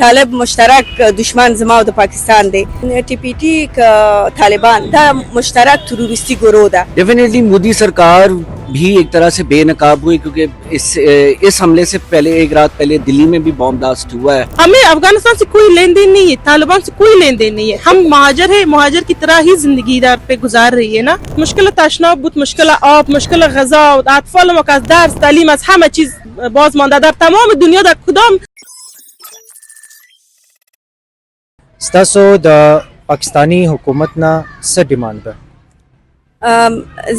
طالب مشترک دشمن زما د پاکستان دی. ٹی پی ٹی طالبان دا مشترک ٹروریسٹی گروہ دا. ڈیفینیٹلی مودی سرکار بھی ایک طرح سے بے نقاب ہوئی کیونکہ اس حملے سے پہلے ایک رات پہلے دلی میں بھی بام بلاسٹ ہوا ہے. ہمیں افغانستان سے کوئی لین دین نہیں ہے, طالبان سے کوئی لین دین نہیں ہے. ہم مہاجر ہیں, مہاجر کی طرح ہی زندگی دار پہ گزار رہی ہے نا. مشکلات اشنا بود, مشکلات آب, مشکلات غذا, اطفال ما از درس, تعلیم, از همه چیز باز مانده در تمام دنیا. در کدام ستاسو د پاکستانی حکومت نه څه ډیمانډ ده؟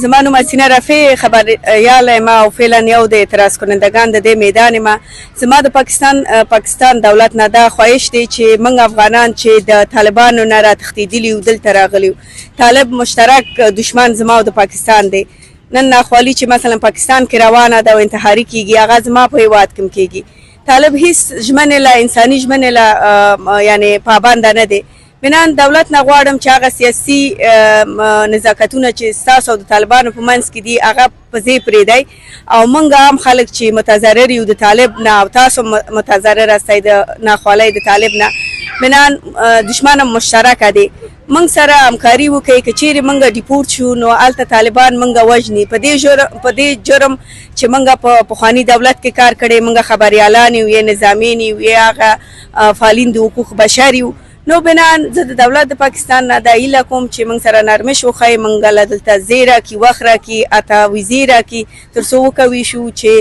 زما نوم حسینه رفیع خبریال ما او فعلا یو د اعتراض کنندگان د دې میدان ما. زما د پاکستان دولت نه دا خواهش دی چې موږ افغانان چې د طالبانو نه را تښتېدلي یو دلته راغلي, طالب مشترک دشمن زما او د پاکستان دی. نن ناخوالي چې مثلا پاکستان کې روانه ده او انتحاري کیږي, هغه زما په هیواد کې کیږي. طالب هیڅ ژمنې له انساني ژمنې له یعنی پابند نه دی. بنان دولت نه غواړم چې هغه سیاسي نزاکتونه چې ستاسو او د طالبانو په منځ کې دي هغه په ځای پرېږدئ او موږ عام خلک چې متضرر یو د طالب نه او تاسو متضرر هستئ د ناخوالۍ د طالب نه. بنان دشمن مشترکه دی, موږ سره همکاري وکړئ. که چیرې موږ ډیپورټ شو نو هلته طالبان موږ وژني په دې جرم چې موږ په پخواني دولت کې کار کړی, موږ خبریالان یو یا نظامین یو یا هغه فعالین د حقوق بشر یو. نو بنان زه د دولت د پاکستان نه دا هیله کوم چې موږ سره نرمش وښایي, موږ له دلته ځای راکړي, وخت راکړي, اته ویزې راکړي, تر څو وکوي شو چې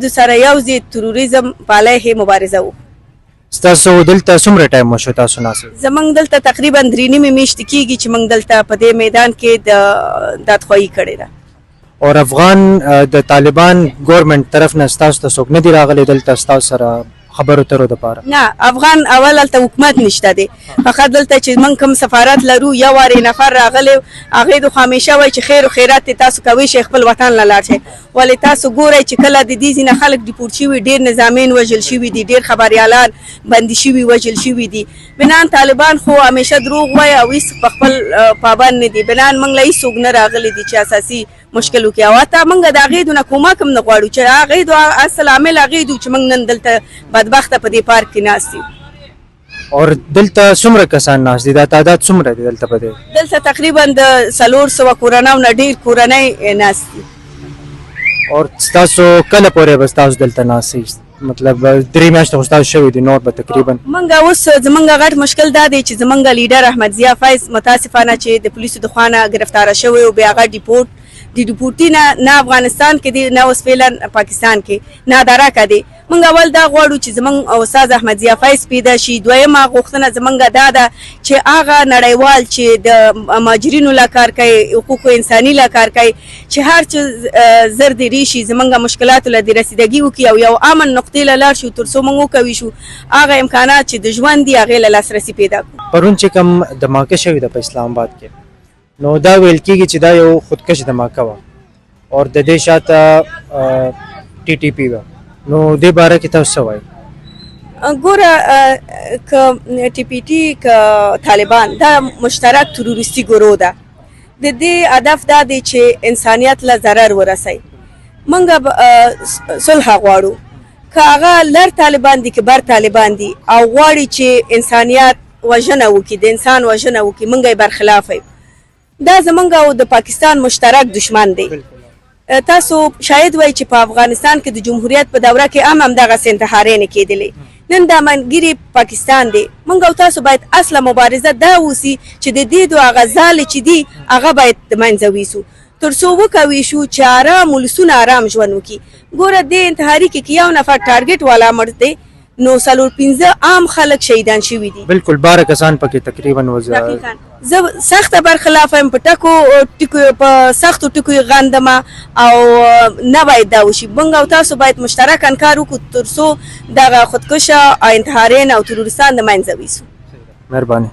د سره یو ځای تروریزم په علیه مبارزه وکړو. ستاسو دلته څومره ټایم وشو تاسو ناست؟ زموږ دلته تقریبا 3.5 میاشتې کېږي چې موږ دلته په دې میدان کې د دادخواهي کړې ده. اور افغان د طالبان ګورنمنت طرف نه ستاسو ته څوک نه دي راغلی دلته ستاسو سره خبرو اترو دپاره؟ نه, افغان اول هلته حکومت نشته دی. فقط دلته چې موږ کوم سفارت لرو یو وارې نفر راغلی, هغې د خو همیشه وایي چې خیر و خیرات دی تاسو کوی شئ خپل وطن له لاړ شئ. ولې تاسو ګورئ چې کله د دې ځینې خلک ډیپورټ شوي, ډېر نظامین وژل شوي دي, ډېر خبریالان بندي شوي وژل شوي دي. بنان طالبان خو همیشه دروغ وایي او هېڅ په خپل پابند نه دي. بنان موږ له هېڅوک نه راغلي دي چې اساسي مشکل وکړي او حتی موږ د هغې دونه کومک هم نه غواړو چې هغې د اصل عامل هغې دو چې موږ نن دلته بدبخته په دې پارک کې ناست یو. اور دلته څومره کسان ناست دي؟ دا تعداد څومره دی دلته په دې؟ دلته تقریبا د 400 کورنیو نه ډېر کورنۍ ناست دي. اور ستاسو کله پورې به ستاسو دلته ناست یئ؟ مطلب 3 میاشتې خو ستاسو شوي دي, نور به تقریبا موږ اوس زموږ غټ مشکل دا دی چې زموږ لیډر احمد ضیا فیض متاسفانه چې د پولیسو د خوا نه ګرفتاره شوی او بیا هغه ډیپورټي نه افغانستان کې دی نه اوس فعلا پاکستان کې نه درکه دی. موږ اول دا غواړو چې زموږ استاد احمد ضیا فیض پیدا شي. دویمه غوښتنه زموږ دا ده چې هغه نړیوال چې د مهاجرینو له کار کوي, حقوقو انساني له کار کوي, چې هر څه زر دې ریشي زموږ مشکلاتو له دې رسیدګي وکړي او یو امن نقطې له لاړ شو تر څو موږ وکوي شو هغه امکانات چې د ژوند دي هغې له لاسرسي پیدا کړو. پرون چې کوم دماکه شوې ده په اسلام آباد کې, نو دا ویل کېږي چې دا یو خودکش دماکه وه اور د دې شاته ټي ټي پي وه. نو دې باره کې تاسو څه وایئ؟ ګوره که ټي پي ټي که طالبان دا مشترک تروریستي گروه ده. د دې هدف دا دی چې انسانیت له ضرر ورسوي. موږ صلح غواړو, که هغه لر طالبان دي که بر طالبان دي او غواړي چې انسانیت وژنه وکړي, د انسان وژنه وکړي, موږ یې برخلاف یو. دا زموږ او د پاکستان مشترک دشمن دی. تاسو شاید وایي چې په افغانستان کې د جمهوریت په دوره کې هم دغسې انتحارۍ نه کېدلې. نن دا منګیري پاکستان دی. موږ او تاسو باید اصله مبارزه دا اوسي چې د دې دوه هغه ځالې چې دي هغه باید د منځه ویسو تر څو وکوي شو چې ارام ولسونه ارام ژوند وکړي. ګوره دې انتحاري کې که یو نفر ټارګېټ والا مړ دی نو 4-5 عام خلک شهیدان شوي دي. بالکل 12 کسان پکې تقریبا وزه. زه سخته برخلاف یم, په سختو ټکو یې غندم او نه باید دا وشي. موږ او تاسو باید مشترکاً کار وکړو تر څو دغه خودکشه انتحارین او تروریستان د منځه ویسو. مهرباني.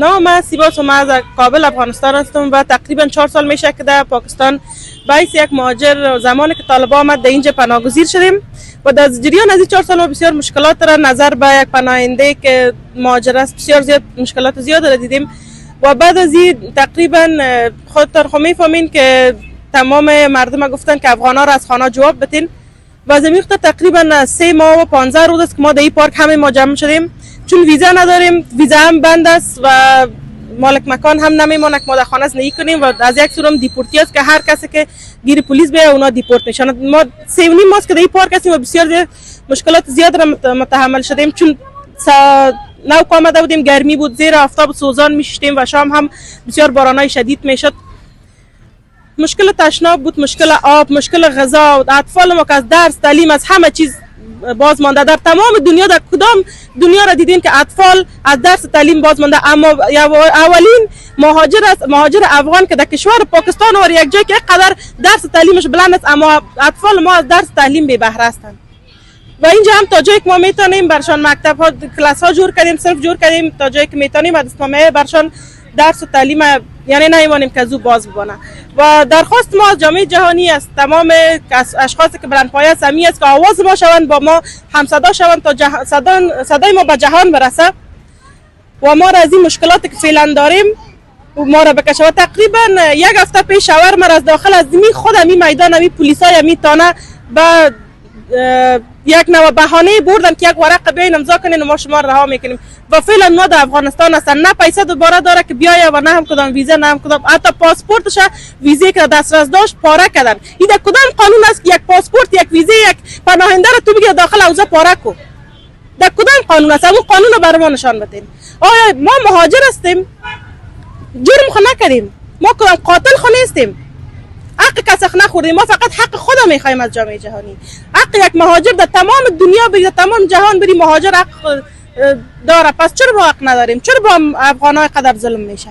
نام سیباس و از کابل افغانستان هستم و تقریبا 4 سال میشه که در پاکستان باعث یک مهاجر زمانی که طالبان آمد در اینجا پناهگزیر شدیم و در جریان از این 4 سال ما بسیار مشکلات را نظر به یک پناهنده که مهاجر است بسیار زیاد مشکلات زیاد را دیدیم و بعد از این تقریبا خودتان خو میفهمین که تمام مردم گفتن که افغانا را از خانه جواب بتین و زمیخته تقریبا 3 ماه و 15 روز است که ما در این پارک همه ما جمع شدیم، چون ویزا نداریم، ویزا هم بند است و مالک مکان هم نمیمونه که ما در خانه زندگی کنیم و از یک سرم دیپورتی است که هر کسی که گیر پلیس بیاید اونا دیپورت میشن. ما 3.5 ماه که در این پارک هستیم و بسیار مشکلات زیاد را متحمل شدیم، چون نو آمده بودیم، گرمی بود، زیر آفتاب سوزان میشتیم و شام هم بسیار بارانای شدید میشد. مشکل تشناب بود، مشکل آب، مشکل غذا، اطفال ما که از درس تعلیم از همه چیز باز مانده. در تمام دنیا در کدام دنیا را دیدیم که اطفال از درس تعلیم باز مانده؟ اما اولین مهاجر افغان که در کشور پاکستان و یک جای که قدر درس تعلیمش بلند است، اما اطفال ما از درس تعلیم بی بهره هستند. و اینجا هم تا جایی که ما میتونیم برشان مکتب ها، کلاس ها جور کردیم، صرف جور کردیم تا جایی که میتونیم از اسلامیه برشان درس و تعلیم یعنی نمیمانیم که زو باز ببانه. و درخواست ما از جامعه جهانی است، تمام اشخاصی که بلندپایه است همی است که آواز ما شوند، با ما هم صدا شوند تا صدای ما به جهان برسه و ما را از این مشکلاتی که فعلا داریم ما را بکشه. و تقریبا یک هفته پیش شاور ما از داخل از خود می میدان می پلیسای می تانه با یک نوع بهانه بردن که یک ورق بیاین امضا کنین و ما شما رها میکنیم. و فعلا ما در افغانستان هستن، نه پیسه دوباره داره که بیاید و نه هم کدام ویزا، نه هم کدام حتی پاسپورتش ویزی که دسترس داشت پاره کردن. این در کدام قانون است که یک پاسپورت، یک ویزا، یک پناهنده را تو بگی داخل حوزه پاره کو؟ در کدام قانون است؟ اون قانون رو برای ما نشان بدین. آیا ما مهاجر هستیم؟ جرم خو نکردیم، ما کدام قاتل خو نیستیم، حق کسی نخوردیم، ما فقط حق خود میخوایم از جامعه جهانی. حق یک مهاجر در تمام دنیا بری، در تمام جهان بری، مهاجر حق داره. پس چرا با حق نداریم؟ چرا با افغانای قدر ظلم میشه؟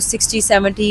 60-70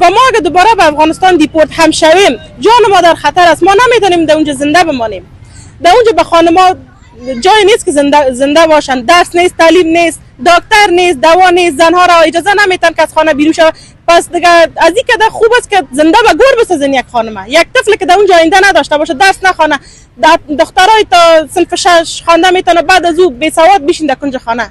و ما اگه دوباره به افغانستان دیپورت هم شویم جان ما در خطر است. ما نمیتونیم در اونجا زنده بمانیم. در اونجا به خانما جای نیست که زنده باشن. درس نیست، تعلیم نیست، دکتر نیست، دوا نیست. زنها را اجازه نمیتن که از خانه بیرون شوند. پس دیگه از این که خوب است که زنده به گور بسازن یک خانم. یک طفل که در اونجا آینده نداشته باشه، درس نخونه، دخترای تا صنف 6 خوانده میتونه، بعد از او بی سواد بشین در کنج خانه.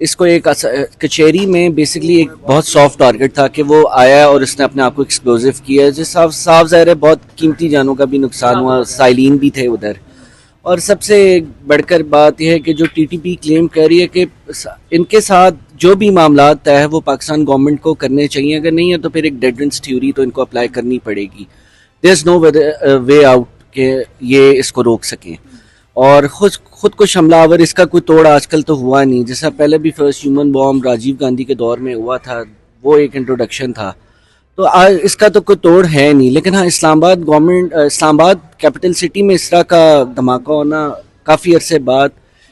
اس کو ایک کچہری میں بیسکلی ایک بہت سافٹ ٹارگٹ تھا کہ وہ آیا اور اس نے اپنے آپ کو ایکسپلوزو کیا، جس صاف ظاہر ہے بہت قیمتی جانوں کا بھی نقصان ہوا، سائلین بھی تھے ادھر. اور سب سے بڑھ کر بات یہ ہے کہ جو ٹی ٹی پی کلیم کر رہی ہے کہ ان کے ساتھ جو بھی معاملات طے ہے وہ پاکستان گورنمنٹ کو کرنے چاہیے، اگر نہیں ہے تو پھر ایک ڈیڈرنس تھیوری تو ان کو اپلائی کرنی پڑے گی. دیر از نو وے آؤٹ کہ یہ اس کو روک سکیں. اور خود کش حملہ آور اس کا کوئی توڑ آج کل تو ہوا نہیں، جیسا پہلے بھی فرسٹ ہیومن بام راجیو گاندھی کے دور میں ہوا تھا، وہ ایک انٹروڈکشن تھا. تو اس کا تو کوئی توڑ ہے نہیں. لیکن ہاں اسلام آباد کیپٹل سٹی میں اس طرح کا دھماکہ ہونا کافی عرصے بعد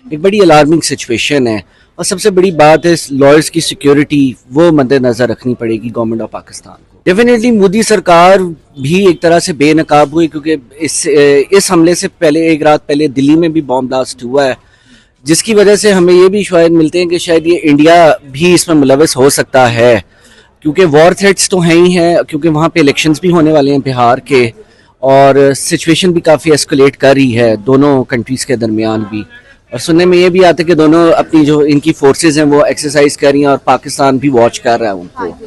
ایک بڑی الارمنگ سچویشن ہے. اور سب سے بڑی بات ہے لائرز کی سیکیورٹی، وہ مد نظر رکھنی پڑے گی گورنمنٹ آف پاکستان کو. ڈیفینیٹلی مودی سرکار بھی ایک طرح سے بے نقاب ہوئی، کیونکہ اس حملے سے پہلے ایک رات پہلے دلی میں بھی بام بلاسٹ ہوا ہے، جس کی وجہ سے ہمیں یہ بھی شاید ملتے ہیں کہ شاید یہ انڈیا بھی اس میں ملوث ہو سکتا ہے، کیونکہ وار تھریٹس تو ہیں ہی ہیں، کیونکہ وہاں پہ الیکشنز بھی ہونے والے ہیں بہار کے، اور سچویشن بھی کافی ایسکولیٹ کر رہی ہے دونوں کنٹریز کے درمیان بھی. اور سننے میں یہ بھی آتا ہے کہ دونوں اپنی جو ان کی فورسز ہیں وہ ایکسرسائز کر رہی ہیں اور پاکستان بھی واچ کر رہا ہے ان کو.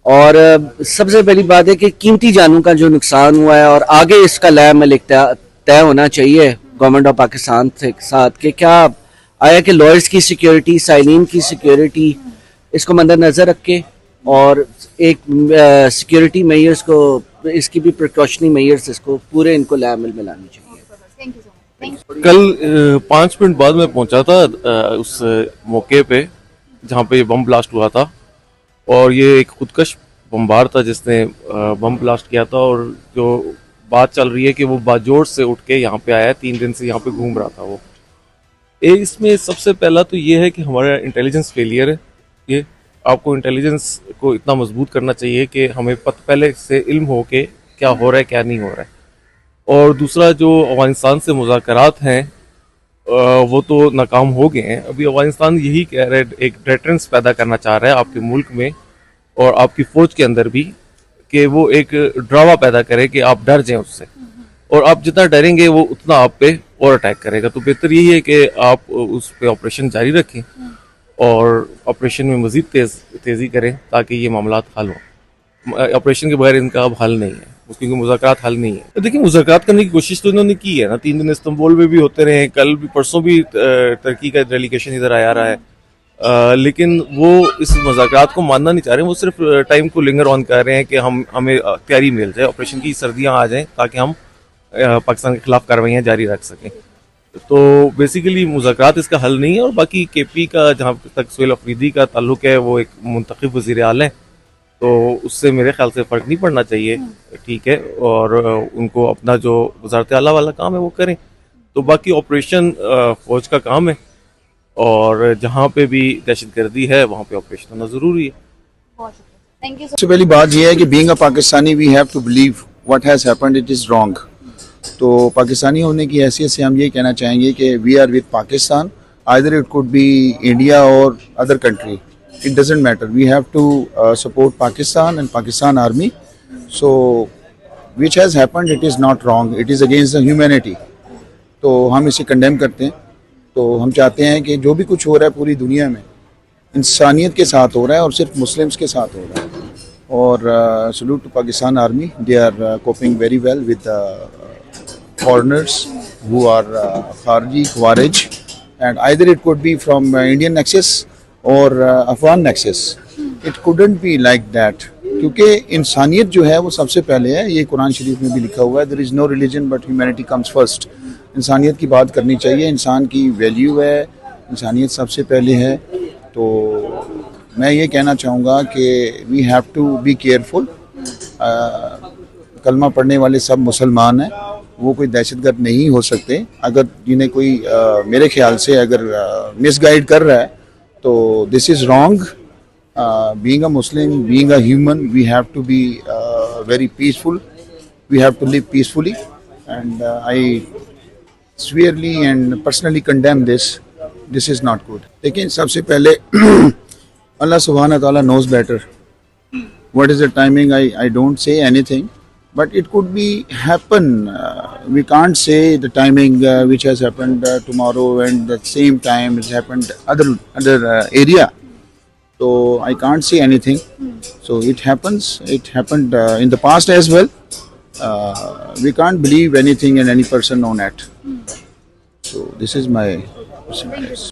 اور سب سے پہلی بات ہے کہ قیمتی جانوں کا جو نقصان ہوا ہے اور آگے اس کا لائحہ عمل طے ہونا چاہیے گورنمنٹ آف پاکستان کے ساتھ کہ کیا آیا کہ لائرز کی سیکیورٹی، سائلین کی سیکیورٹی، اس کو مد نظر رکھ کے اور ایک سیکیورٹی میئرز کو، اس کی بھی پریکاشنری میئرز اس کو پورے ان کو لائحہ عمل میں لانے چاہیے. کل 5 منٹ بعد میں پہنچا تھا اس موقع پہ جہاں پہ یہ بم بلاسٹ ہوا تھا، اور یہ ایک خودکش بمبار تھا جس نے بم بلاسٹ کیا تھا. اور جو بات چل رہی ہے کہ وہ باجوڑ سے اٹھ کے یہاں پہ آیا ہے، 3 دن سے یہاں پہ گھوم رہا تھا وہ. اس میں سب سے پہلا تو یہ ہے کہ ہمارا انٹیلیجنس فیلئر ہے. یہ آپ کو انٹیلیجنس کو اتنا مضبوط کرنا چاہیے کہ ہمیں پہلے سے علم ہو کہ کیا ہو رہا ہے کیا نہیں ہو رہا ہے. اور دوسرا جو افغانستان سے مذاکرات ہیں وہ تو ناکام ہو گئے ہیں. ابھی افغانستان یہی کہہ رہا ہے، ایک ڈیٹرنس پیدا کرنا چاہ رہا ہے آپ کے ملک میں اور آپ کی فوج کے اندر بھی، کہ وہ ایک ڈراوا پیدا کرے کہ آپ ڈر جائیں اس سے، اور آپ جتنا ڈریں گے وہ اتنا آپ پہ اور اٹیک کرے گا. تو بہتر یہی ہے کہ آپ اس پہ آپریشن جاری رکھیں اور آپریشن میں مزید تیزی کریں تاکہ یہ معاملات حل ہوں. آپریشن کے بغیر ان کا اب حل نہیں ہے، کیونکہ مذاکرات حل نہیں ہے. دیکھیں مذاکرات کرنے کی کوشش تو انہوں نے کی ہے نا، 3 دن استنبول میں بھی ہوتے رہے ہیں، کل بھی پرسوں بھی ترکی کا ڈیلیگیشن ادھر آیا رہا ہے، لیکن وہ اس مذاکرات کو ماننا نہیں چاہ رہے. وہ صرف ٹائم کو لنگر آن کر رہے ہیں کہ ہمیں تیاری مل جائے، آپریشن کی سردیاں آ جائیں تاکہ ہم پاکستان کے خلاف کارروائیاں جاری رکھ سکیں. تو بیسیکلی مذاکرات اس کا حل نہیں ہے. اور باقی کے پی کا جہاں تک سہیل افریدی کا تعلق ہے، وہ ایک منتخب وزیر اعلیٰ ہیں، تو اس سے میرے خیال سے فرق نہیں پڑنا چاہیے. ٹھیک ہے، اور ان کو اپنا جو وزارت اعلیٰ والا کام ہے وہ کریں. تو باقی آپریشن فوج کا کام ہے، اور جہاں پہ بھی دہشت گردی ہے وہاں پہ آپریشن ہونا ضروری ہے. سب سے پہلی بات یہ ہے کہ being a Pakistani we have to believe what has happened it is wrong. تو پاکستانی ہونے کی حیثیت سے ہم یہ کہنا چاہیں گے کہ we are with Pakistan, either it could be India اور other country, it doesn't matter. We have to support Pakistan and Pakistan Army. So which has happened, it is not wrong, it is against the humanity. تو ہم اسے condemn کرتے ہیں. تو ہم چاہتے ہیں کہ جو بھی کچھ ہو رہا ہے پوری دنیا میں انسانیت کے ساتھ ہو رہا ہے اور صرف مسلمس کے ساتھ ہو رہا ہے. اور salute to Pakistan Army, they are coping very well with foreigners who are Kharji, Khawarij, and either it could be from Indian nexus اور Afghan nexus. It couldn't be like that, کیونکہ انسانیت جو ہے وہ سب سے پہلے ہے. یہ قرآن شریف میں بھی لکھا ہوا ہے، there is no religion but humanity comes first. انسانیت کی بات کرنی چاہیے، انسان کی ویلیو ہے، انسانیت سب سے پہلے ہے. تو میں یہ کہنا چاہوں گا کہ we have to be careful. کلمہ پڑھنے والے سب مسلمان ہیں، وہ کوئی دہشت گرد نہیں ہو سکتے. اگر جنہیں کوئی میرے خیال سے اگر مس گائیڈ کر رہا ہے تو this is wrong. Being a Muslim, being a human, we have to be very peaceful. We have to live peacefully, and I severely and personally condemn this. This is not good. لیکن سب سے پہلے اللہ سبحانہ تعالیٰ knows better. What is the timing? I don't say anything, but it could be happen. We can't say the timing which has happened tomorrow and the same time has happened other area. So I can't say anything. So it happens. It happened in the past as well. We can't believe anything and any person on it. So this is my perspective.